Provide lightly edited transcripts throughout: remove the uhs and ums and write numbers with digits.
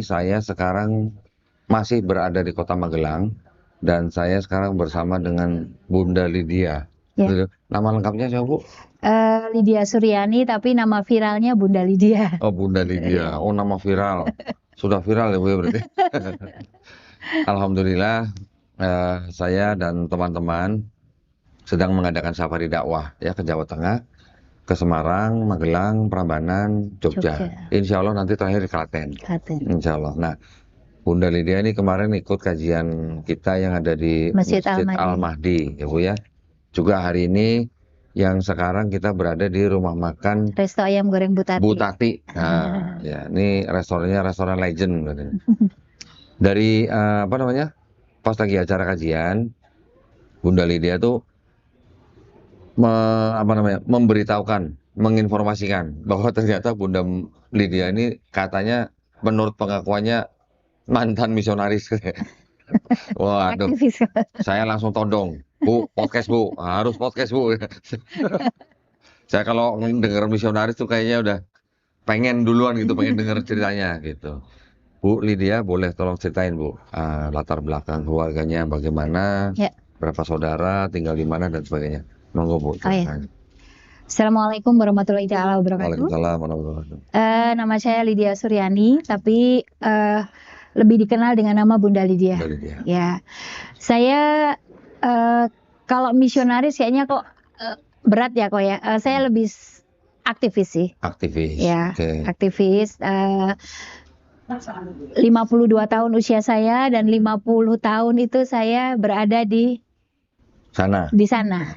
Saya sekarang masih berada di Kota Magelang dan saya sekarang bersama dengan Bunda Lydia. Ya. Nama lengkapnya siapa, Bu? Lydia Suryani, tapi nama viralnya Bunda Lydia. Oh, Bunda Lydia. Oh, nama viral. Sudah viral ya, Bu, ya berarti. Alhamdulillah, saya dan teman-teman sedang mengadakan safari dakwah ya ke Jawa Tengah, ke Semarang, Magelang, Prambanan, Jogja. Insya Allah nanti terakhir di Klaten. Insya Allah. Nah, Bunda Lydia ini kemarin ikut kajian kita yang ada di Masjid Al-Mahdi, ya Bu ya. Juga hari ini yang sekarang kita berada di rumah makan Resto Ayam Goreng Butati. Butati. Nah, ya ini restorannya restoran legend katanya. Dari apa namanya? Pas lagi acara kajian, Bunda Lydia tuh memberitahukan, menginformasikan bahwa ternyata Bunda Lydia ini katanya menurut pengakuannya mantan misionaris. Waduh, saya langsung todong, Bu, podcast Bu, harus podcast Bu. Saya kalau denger misionaris tuh kayaknya udah pengen duluan gitu, pengen denger ceritanya gitu. Bu Lydia, boleh tolong ceritain Bu, latar belakang keluarganya bagaimana, Ya. berapa saudara, tinggal di mana dan sebagainya. Monggo Bu. Assalamualaikum warahmatullahi wabarakatuh. Waalaikumsalam warahmatullahi wabarakatuh. Nama saya Lydia Suryani, tapi lebih dikenal dengan nama Bunda Lydia. Bunda Lydia. Ya, saya kalau misionaris kayaknya kok berat ya kok ya. Saya lebih aktivis sih. Aktivis. Ya, Okay. aktivis. 52 tahun usia saya dan 50 tahun itu saya berada di sana,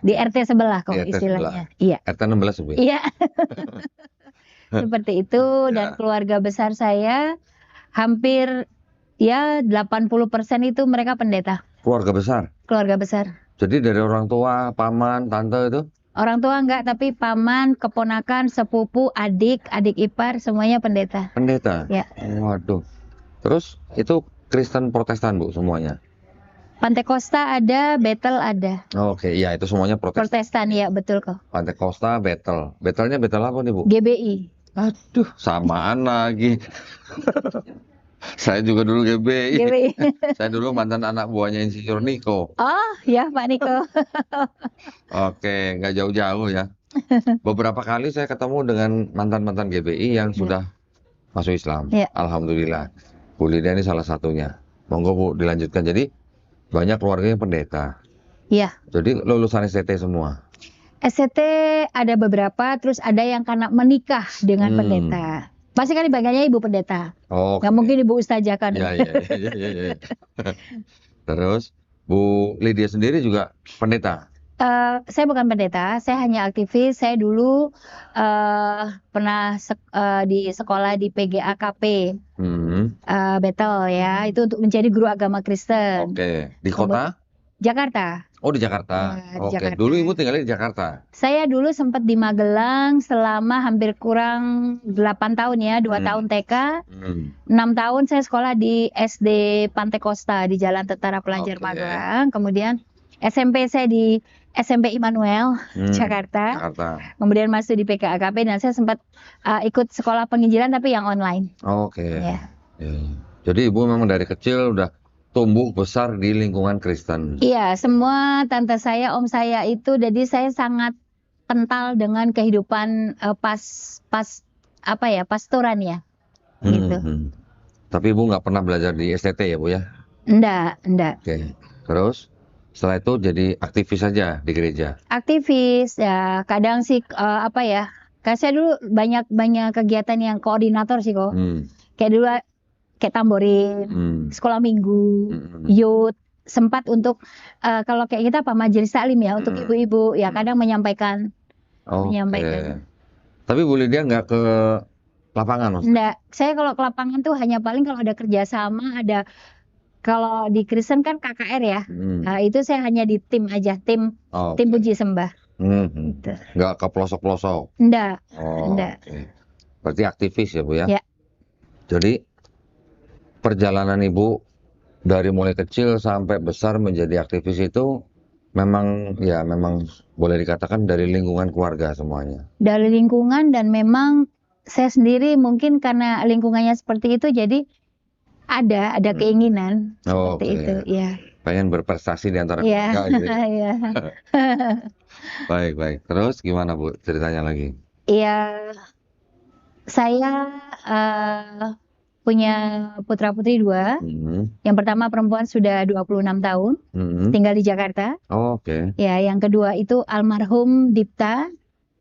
di RT sebelah kok Di RT istilahnya. sebelah. Iya. RT 16 Bu. Iya. Seperti itu, dan keluarga besar saya hampir ya 80% itu mereka pendeta. Keluarga besar. Keluarga besar. Jadi dari orang tua, paman, tante itu? Orang tua enggak, tapi paman, keponakan, sepupu, adik ipar semuanya pendeta. Pendeta. Ya. Waduh. Terus itu Kristen Protestan Bu semuanya? Pantekosta ada, Bethel ada. Oke, ya itu semuanya Protestan. Protestan, ya betul kok. Pantekosta, Bethel. Bethelnya Bethel apa nih Bu? GBI. Aduh, samaan lagi. Saya juga dulu GBI. Saya dulu mantan anak buahnya Insinyur Niko. Oh ya Pak Niko. Oke, nggak jauh-jauh ya. Beberapa kali saya ketemu dengan mantan-mantan GBI yang sudah masuk Islam. Ya. Alhamdulillah. Bu Lydia ini salah satunya. Monggo Bu dilanjutkan. Jadi banyak keluarganya pendeta. Iya. Jadi lulusan STT semua. SCT ada beberapa, terus ada yang karena menikah dengan pendeta. Pasti kan bagiannya ibu pendeta. Oh. Nggak mungkin ibu ustazah kan. Ya. Terus Bu Lydia sendiri juga pendeta? Saya bukan pendeta, saya hanya aktivis. Saya dulu pernah di sekolah di PGAKP Bethel ya, itu untuk menjadi guru agama Kristen. Oke, di kota? Jakarta. Oh, di Jakarta. Ya, di Oke, Jakarta. dulu Ibu tinggalnya di Jakarta? Saya dulu sempat di Magelang selama hampir kurang 8 tahun ya, 2 tahun TK, 6 tahun saya sekolah di SD Pantekosta di Jalan Tentara Pelajar Magelang, kemudian SMP saya di SMP Immanuel, Jakarta. Kemudian masuk di PKAKP dan saya sempat ikut sekolah penginjilan tapi yang online. Oke. Ya. Jadi Ibu memang dari kecil udah tumbuh besar di lingkungan Kristen. Iya, semua tante saya, om saya itu, jadi saya sangat kental dengan kehidupan pastoran ya. Gitu. Tapi Ibu nggak pernah belajar di STT ya Bu ya? Enggak. Oke. Terus setelah itu jadi aktivis saja di gereja? Aktivis ya, kadang sih karena saya dulu banyak kegiatan yang koordinator sih kok. Kayak dulu kayak tamborin, sekolah minggu, youth, sempat untuk kalau kayak kita majelis taklim ya untuk ibu-ibu ya kadang menyampaikan. Tapi Bu Lydia nggak ke lapangan maksudnya? Enggak, saya kalau ke lapangan tuh hanya paling kalau ada kerjasama, kalau di Kristen kan KKR ya, nah, itu saya hanya di tim aja, tim puji sembah. Nggak ke pelosok-pelosok? Enggak. Berarti aktivis ya Bu ya? Ya. Jadi perjalanan Ibu dari mulai kecil sampai besar menjadi aktivis itu memang boleh dikatakan dari lingkungan keluarga semuanya. Dari lingkungan, dan memang saya sendiri mungkin karena lingkungannya seperti itu, jadi Ada keinginan Oh, seperti itu, oke. ya. Pengen berprestasi di antara Iya, keluarga gitu ya. iya. Baik, baik. Terus gimana Bu ceritanya lagi? Iya, saya punya putra-putri 2. Yang pertama perempuan sudah 26 tahun, tinggal di Jakarta. Oh, oke. Ya, yang kedua itu almarhum Dipta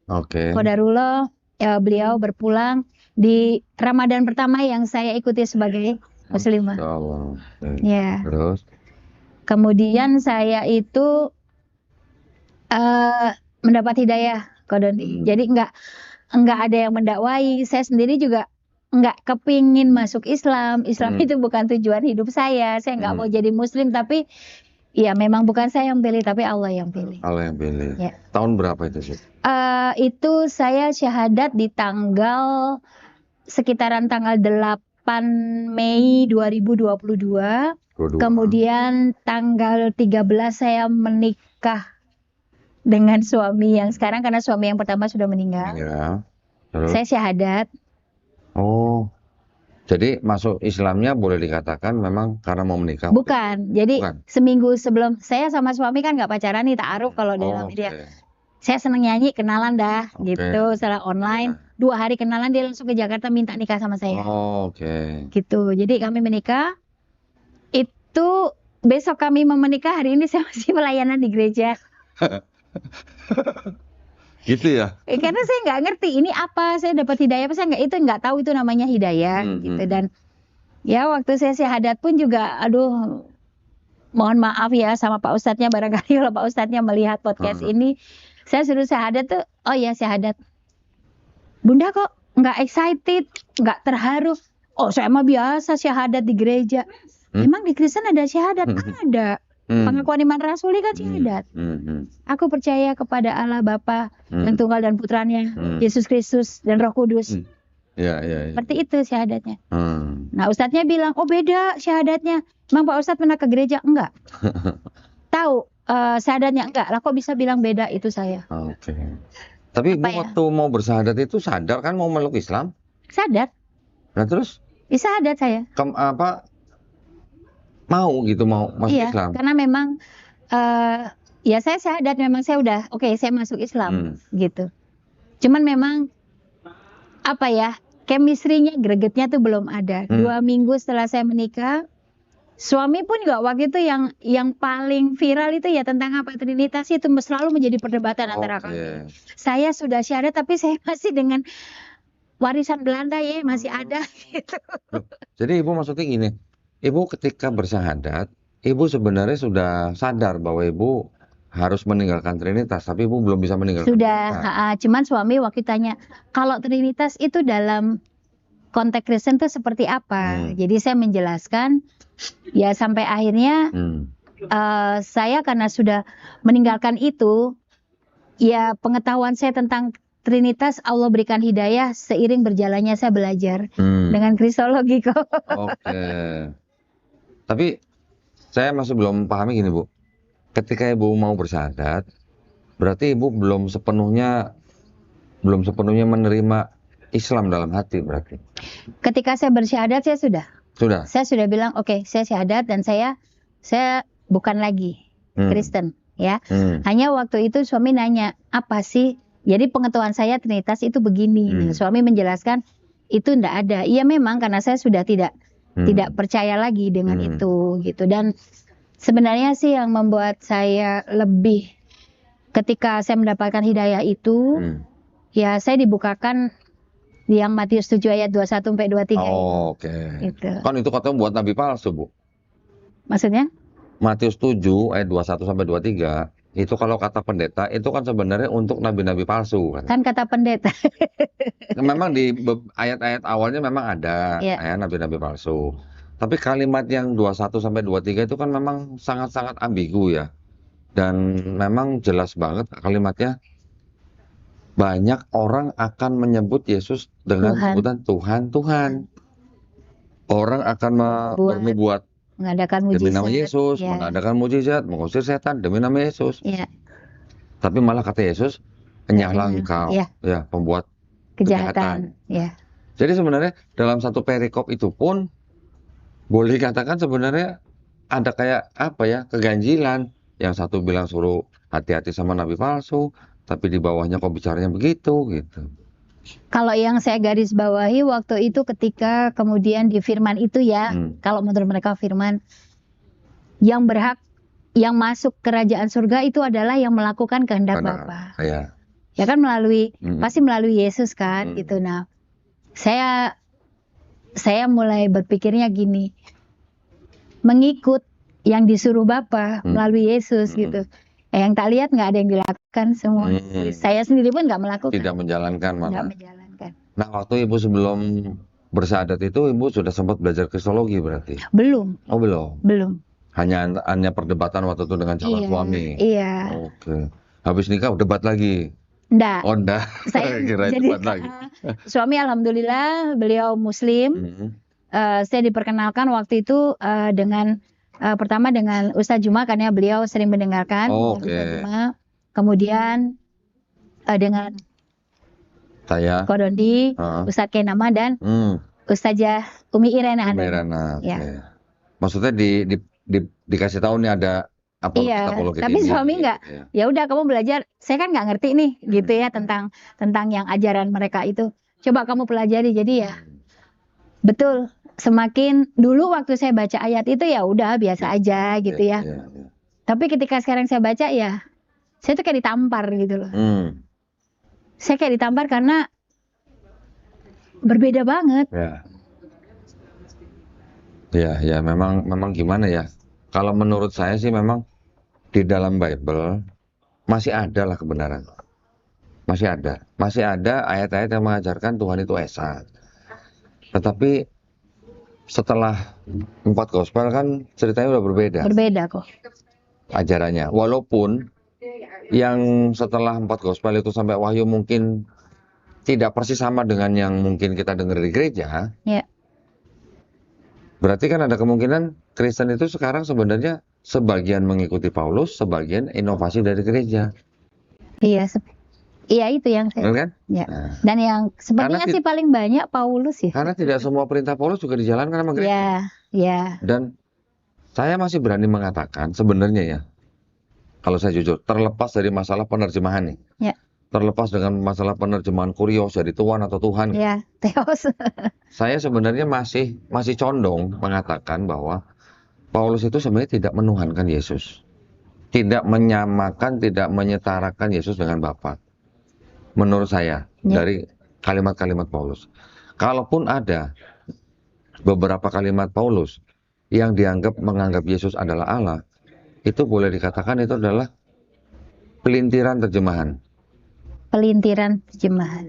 Oke. Qadarullah. Beliau berpulang di Ramadan pertama yang saya ikuti sebagai muslimah. Masya Allah. Ya. Terus? Kemudian saya itu mendapat hidayah Qadari. Jadi enggak ada yang mendakwai. Saya sendiri juga enggak kepingin masuk Islam. Islam itu bukan tujuan hidup saya. Saya enggak mau jadi muslim, tapi ya memang bukan saya yang pilih, tapi Allah yang pilih. Allah yang pilih. Ya. Tahun berapa itu sih? Itu saya syahadat di sekitaran tanggal 8 Mei 2022. Kemudian tanggal 13 saya menikah dengan suami yang sekarang, karena suami yang pertama sudah meninggal. Ya. Terus? Saya syahadat. Oh. Jadi masuk Islamnya boleh dikatakan memang karena mau menikah? Bukan. Jadi seminggu sebelum, saya sama suami kan nggak pacaran nih, ta'aruf kalau dalam media. Saya seneng nyanyi, kenalan dah gitu setelah online. 2 hari kenalan dia langsung ke Jakarta minta nikah sama saya. Oke. Gitu. Jadi kami menikah. Itu besok kami mau menikah, hari ini saya masih pelayanan di gereja. Gitu ya? Karena saya nggak ngerti ini apa, saya dapat hidayah apa, saya nggak tahu itu namanya hidayah gitu. Dan ya waktu saya syahadat pun juga, aduh, mohon maaf ya sama Pak Ustadznya, barangkali kalau Pak Ustadznya melihat podcast ini, saya suruh syahadat tuh, oh ya syahadat. Bunda kok nggak excited, nggak terharu? Oh saya mah biasa syahadat di gereja. Emang di Kristen ada syahadat? Ada. Pengakuan iman rasuli kan syahadat. Aku percaya kepada Allah Bapa yang tunggal dan putranya, Yesus Kristus dan Roh Kudus. Ya. Seperti itu syahadatnya. Nah Ustadznya bilang, oh beda syahadatnya. Emang Pak Ustadz pernah ke gereja? Enggak. Tahu syahadatnya? Enggak. Lah kok bisa bilang beda? Itu saya. Oke. Tapi Ibu waktu mau bersyahadat itu sadar kan mau meluk Islam? Sadar. Nah terus? Syahadat saya. Mau gitu, mau masuk Islam? Karena memang ya saya syahadat, memang saya udah oke, saya masuk Islam gitu. Cuman memang apa ya, chemistry-nya, gregetnya tuh belum ada. 2 minggu setelah saya menikah, suami pun juga waktu itu yang paling viral itu ya tentang apa, Trinitas itu selalu menjadi perdebatan antara kami. Saya sudah syahadat tapi saya masih dengan warisan Belanda ya, masih ada gitu. Jadi Ibu maksudnya gini, Ibu ketika bersyahadat, Ibu sebenarnya sudah sadar bahwa Ibu harus meninggalkan Trinitas, tapi Ibu belum bisa meninggalkan Trinitas. Cuman suami waktu tanya, kalau Trinitas itu dalam konteks Kristen itu seperti apa? Jadi saya menjelaskan, ya sampai akhirnya saya karena sudah meninggalkan itu, ya pengetahuan saya tentang Trinitas Allah berikan hidayah seiring berjalannya saya belajar dengan kristologi kok. Oke. Tapi saya masih belum pahami gini Bu. Ketika Ibu mau bersyahadat, berarti Ibu belum sepenuhnya menerima Islam dalam hati berarti. Ketika saya bersyahadat saya sudah. Saya sudah bilang oke, saya syahadat dan saya bukan lagi Kristen ya. Hanya waktu itu suami nanya, apa sih? Jadi pengetahuan saya Trinitas itu begini. Suami menjelaskan itu enggak ada. Iya memang karena saya sudah tidak percaya lagi dengan itu gitu. Dan sebenarnya sih yang membuat saya lebih ketika saya mendapatkan hidayah itu ya saya dibukakan yang Matius 7 ayat 21 sampai 23. Oke. Gitu. Kan itu katanya buat nabi palsu, Bu. Maksudnya? Matius 7 ayat 21 sampai 23. Itu kalau kata pendeta itu kan sebenarnya untuk nabi-nabi palsu kan. Kan kata pendeta. Memang di ayat-ayat awalnya memang ada ya nabi-nabi palsu. Tapi kalimat yang 21 sampai 23 itu kan memang sangat-sangat ambigu ya. Dan memang jelas banget kalimatnya. Banyak orang akan menyebut Yesus dengan sebutan Tuhan. Orang akan bernubuat mengadakan mujizat demi nama Yesus, mengadakan mujizat, mengusir setan demi nama Yesus. Tapi malah kata Yesus, enyahlah engkau, ya pembuat kejahatan. Jadi sebenarnya dalam satu perikop itu pun Boleh dikatakan sebenarnya ada kayak apa ya, keganjilan. Yang satu bilang suruh hati-hati sama nabi palsu, tapi di bawahnya kok bicaranya begitu gitu. Kalau yang saya garis bawahi waktu itu ketika kemudian di firman itu ya, kalau menurut mereka firman yang berhak yang masuk kerajaan surga itu adalah yang melakukan kehendak Benar. Bapa. Ya. Ya kan pasti melalui Yesus kan gitu. Nah, saya mulai berpikirnya gini, mengikut yang disuruh Bapa melalui Yesus gitu. Yang tak lihat nggak ada yang dilakukan semua. Saya sendiri pun nggak melakukan. Tidak menjalankan malah. Nggak menjalankan. Nah, waktu Ibu sebelum bersyahadat itu Ibu sudah sempat belajar kristologi berarti? Belum. Oh, belum? Belum. Hanya perdebatan waktu itu dengan calon suami? Iya. Oke. Habis nikah debat lagi? Enggak. Oh, enggak. Saya kira jadi debat lagi. Suami alhamdulillah beliau Muslim. Saya diperkenalkan waktu itu dengan pertama dengan Ustadz Juma karena beliau sering mendengarkan. Ustadz Juma. Kemudian dengan saya Kodondi, Ustadz Kenama dan Ustazah Umi Irena. Ya. Maksudnya dikasih tahu nih ada apologi. Tapi suami nggak. Ya udah kamu belajar. Saya kan nggak ngerti nih gitu ya tentang yang ajaran mereka itu. Coba kamu pelajari. Jadi ya betul. Semakin dulu waktu saya baca ayat itu ya udah biasa aja gitu ya. Tapi ketika sekarang saya baca ya, saya tuh kayak ditampar gitu loh. Saya kayak ditampar karena berbeda banget. Ya, memang gimana ya? Kalau menurut saya sih memang di dalam Bible masih ada lah kebenaran. Masih ada ayat-ayat yang mengajarkan Tuhan itu esa. Tetapi setelah 4 gospel kan ceritanya udah berbeda. Berbeda kok. Ajarannya. Walaupun yang setelah 4 gospel itu sampai Wahyu mungkin tidak persis sama dengan yang mungkin kita dengar di gereja. Ya. Berarti kan ada kemungkinan Kristen itu sekarang sebenarnya sebagian mengikuti Paulus, sebagian inovasi dari gereja. Iya itu yang saya. Benar kan? Ya. Dan yang sebenarnya sih paling banyak Paulus ya. Karena tidak semua perintah Paulus juga dijalankan sama gereja. Ya. Dan saya masih berani mengatakan sebenarnya ya, kalau saya jujur, terlepas dari masalah penerjemahan nih. Ya. Terlepas dengan masalah penerjemahan kurios jadi Tuhan atau Tuhan. Ya, Theos. Saya sebenarnya masih condong mengatakan bahwa Paulus itu sebenarnya tidak menuhankan Yesus. Tidak menyamakan, tidak menyetarakan Yesus dengan Bapa. Menurut saya, dari kalimat-kalimat Paulus. Kalaupun ada beberapa kalimat Paulus yang menganggap Yesus adalah Allah, itu boleh dikatakan itu adalah pelintiran terjemahan.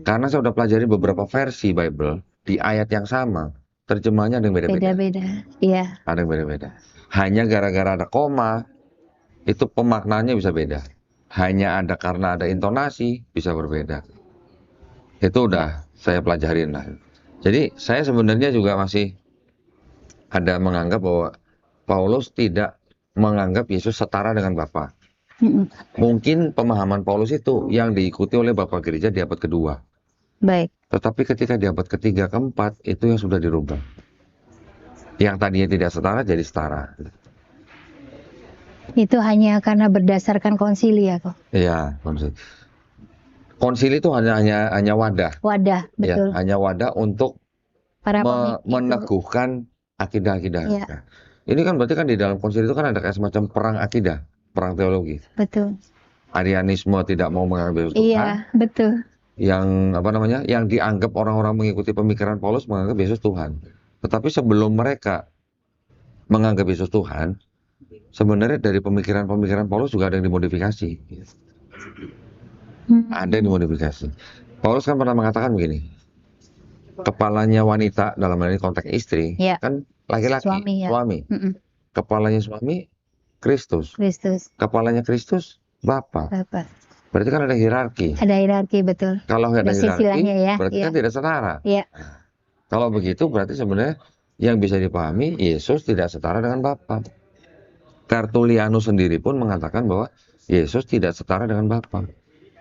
Karena saya sudah pelajari beberapa versi Bible di ayat yang sama, terjemahannya ada yang beda-beda. Iya. Ada yang beda-beda. Hanya gara-gara ada koma, itu pemaknaannya bisa beda. Hanya karena ada intonasi bisa berbeda. Itu udah saya pelajarin lah. Jadi saya sebenarnya juga masih ada menganggap bahwa Paulus tidak menganggap Yesus setara dengan Bapa. Mungkin pemahaman Paulus itu yang diikuti oleh Bapak Gereja di abad kedua. Baik. Tetapi ketika di abad ketiga, keempat, itu yang sudah dirubah. Yang tadinya tidak setara jadi setara. Itu hanya karena berdasarkan konsili ya kok? Iya, konsili. Konsili itu hanya wadah. Wadah, betul. Ya, hanya wadah untuk meneguhkan akidah-akidah. Ya. Ini kan berarti kan di dalam konsili itu kan ada kayak semacam perang akidah. Perang teologi. Betul. Arianisme tidak mau menganggap Yesus Tuhan. Iya, betul. Yang dianggap orang-orang mengikuti pemikiran Paulus menganggap Yesus Tuhan. Tetapi sebelum mereka menganggap Yesus Tuhan, sebenarnya dari pemikiran-pemikiran Paulus juga ada yang dimodifikasi. Ada yang dimodifikasi. Paulus kan pernah mengatakan begini, kepalanya wanita dalam hal ini konteks istri, kan laki-laki, suami. Kepalanya suami Kristus. Kepalanya Kristus Bapa. Berarti kan ada hierarki. Ada hierarki, betul. Kalau ada hierarki, berarti kan tidak setara. Iya. Kalau begitu berarti sebenarnya yang bisa dipahami Yesus tidak setara dengan Bapa. Tertullianus sendiri pun mengatakan bahwa Yesus tidak setara dengan Bapa.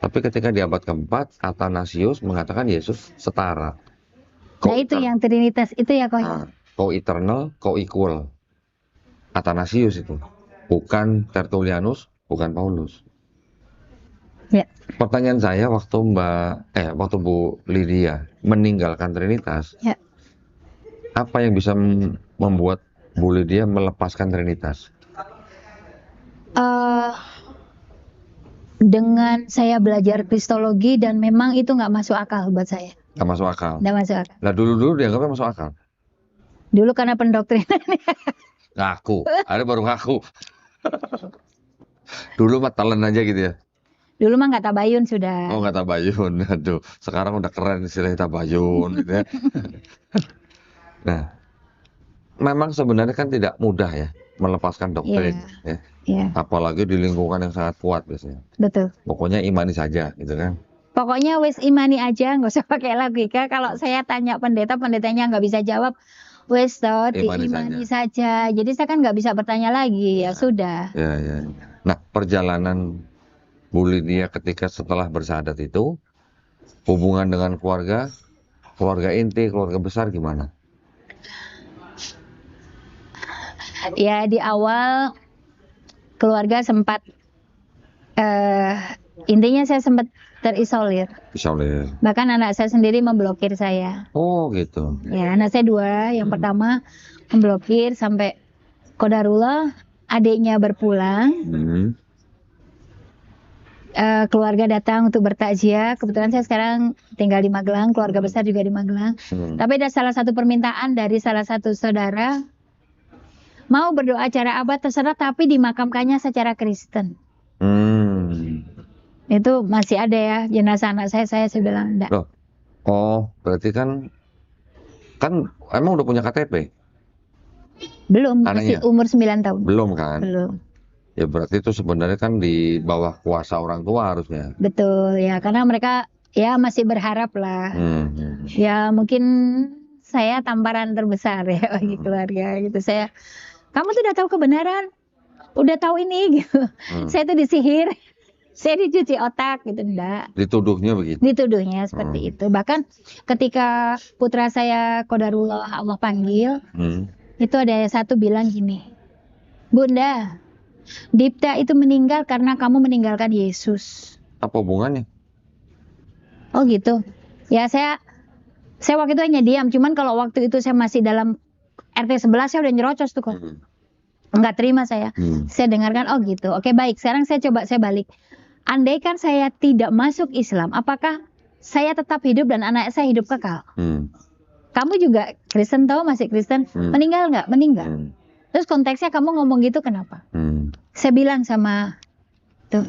Tapi ketika di abad keempat, Athanasius mengatakan Yesus setara. Nah itu yang Trinitas itu ya kok. co-eternal, co-equal. Athanasius itu, bukan Tertullianus, bukan Paulus. Ya. Pertanyaan saya waktu Bu Lydia meninggalkan Trinitas, Ya. apa yang bisa membuat Bu Lydia melepaskan Trinitas? Dengan saya belajar Kristologi dan memang itu nggak masuk akal buat saya. Nggak masuk akal. Nggak masuk akal. Nah dulu dianggapnya masuk akal. Dulu karena pendoktrinan. Ngaku, ada baru ngaku. Dulu mah talent aja gitu ya. Dulu mah nggak tabayun sudah. Oh nggak tabayun, aduh. Sekarang udah keren istilahnya tabayun gitu ya. Nah, memang sebenarnya kan tidak mudah ya melepaskan doktrin, ya. Iya. Apalagi di lingkungan yang sangat kuat biasanya. Betul. Pokoknya imani saja, gitu kan. Pokoknya wes imani aja, nggak usah pakai logika. Kalau saya tanya pendetanya nggak bisa jawab, wes toh diimani saja. Jadi saya kan nggak bisa bertanya lagi, ya sudah. Ya. Nah, perjalanan Bu Lydia ketika setelah bersahadat itu, hubungan dengan keluarga inti, keluarga besar gimana? Ya di awal keluarga sempat intinya saya sempat terisolir. Bahkan anak saya sendiri memblokir saya. Oh gitu. Ya anak saya 2, yang pertama memblokir sampai qadarullah adiknya berpulang. Keluarga datang untuk bertakziah. Kebetulan saya sekarang tinggal di Magelang, keluarga besar juga di Magelang. Tapi ada salah satu permintaan dari salah satu saudara, mau berdoa cara apa terserah, tapi dimakamkannya secara Kristen. Itu masih ada ya jenazah anak saya bilang enggak. Oh, berarti kan emang udah punya KTP? Belum, anaknya? Masih umur 9 tahun. Belum kan? Belum. Ya berarti itu sebenarnya kan di bawah kuasa orang tua harusnya. Betul ya, karena mereka ya masih berharap lah. Ya mungkin saya tamparan terbesar ya bagi keluarga gitu. Kamu tuh udah tahu kebenaran, udah tahu ini gitu. Saya tuh disihir, saya dicuci otak gitu, enggak. Dituduhnya begitu. Dituduhnya seperti itu. Bahkan ketika putra saya qadarullah Allah panggil, itu ada satu bilang gini, Bunda, Dipta itu meninggal karena kamu meninggalkan Yesus. Apa hubungannya? Oh gitu. Ya saya waktu itu hanya diam. Cuman kalau waktu itu saya masih dalam RT 11 saya udah nyerocos tuh kok. Enggak terima saya. Saya dengarkan, oh gitu. Oke baik, sekarang saya balik. Andaikan saya tidak masuk Islam, apakah saya tetap hidup dan anak saya hidup kekal? Kamu juga Kristen tahu, masih Kristen? Meninggal nggak? Meninggal. Terus konteksnya kamu ngomong gitu kenapa? Saya bilang sama tuh,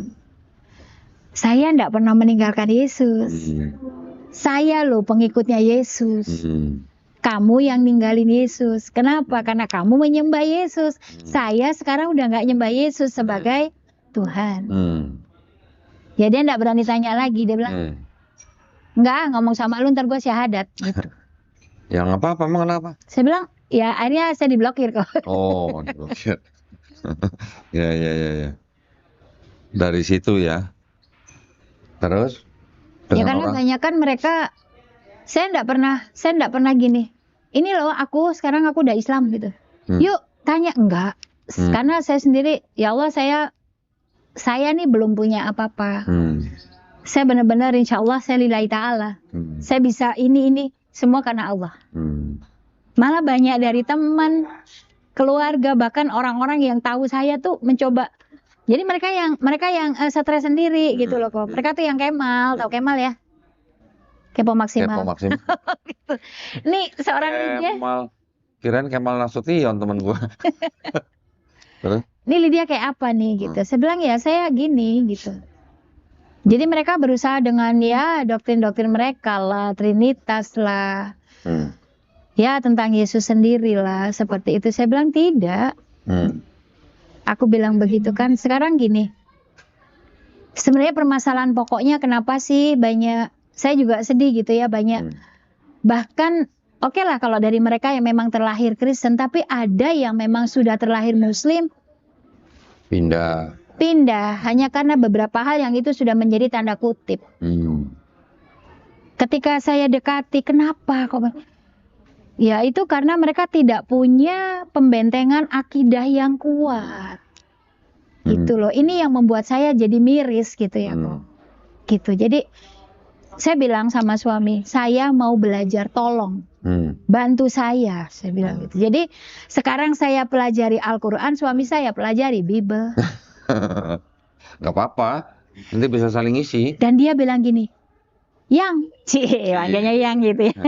saya enggak pernah meninggalkan Yesus. Saya loh pengikutnya Yesus. Kamu yang ninggalin Yesus. Kenapa? Karena kamu menyembah Yesus. Saya sekarang udah nggak nyembah Yesus sebagai Tuhan. Ya dia nggak berani tanya lagi. Dia bilang, enggak, ngomong sama lu ntar gue syahadat. Gitu. Ya nggak apa-apa, emang kenapa? Saya bilang, ya akhirnya saya diblokir kok. Oh, diblokir. Ya. Dari situ ya. Terus? Ya karena banyak kan mereka, saya enggak pernah gini. Ini loh sekarang aku udah Islam gitu. Yuk tanya, enggak. Karena saya sendiri, ya Allah saya nih belum punya apa-apa. Saya benar-benar insya Allah saya lillahi ta'ala. Saya bisa ini semua karena Allah. Malah banyak dari teman, keluarga, bahkan orang-orang yang tahu saya tuh mencoba. Jadi mereka yang stres sendiri gitu loh kok. Mereka tuh yang Kemal, tahu Kemal ya? Kepo maksimal. Gitu. Nih seorang Lydia. Kirain Kemal Nasution teman gua. Ini Lydia kayak apa nih gitu. Saya bilang ya saya gini gitu. Jadi mereka berusaha dengan ya doktrin-doktrin mereka lah, Trinitas lah. Ya tentang Yesus sendiri lah, seperti itu. Saya bilang tidak. Aku bilang begitu kan. Sekarang gini. Sebenarnya permasalahan pokoknya kenapa sih banyak, saya juga sedih gitu ya, banyak. Bahkan oke lah kalau dari mereka yang memang terlahir Kristen, tapi ada yang memang sudah terlahir Muslim. Pindah hanya karena beberapa hal yang itu sudah menjadi tanda kutip. Ketika saya dekati, kenapa kok? Ya itu karena mereka tidak punya pembentengan akidah yang kuat. Gitu loh. Ini yang membuat saya jadi miris gitu ya kok. Gitu. Jadi saya bilang sama suami, saya mau belajar, tolong bantu saya bilang gitu. Jadi sekarang saya pelajari Al-Quran, suami saya pelajari Bible. Gak apa-apa, nanti bisa saling isi. Dan dia bilang gini, Yang, manggilnya Yang gitu ya.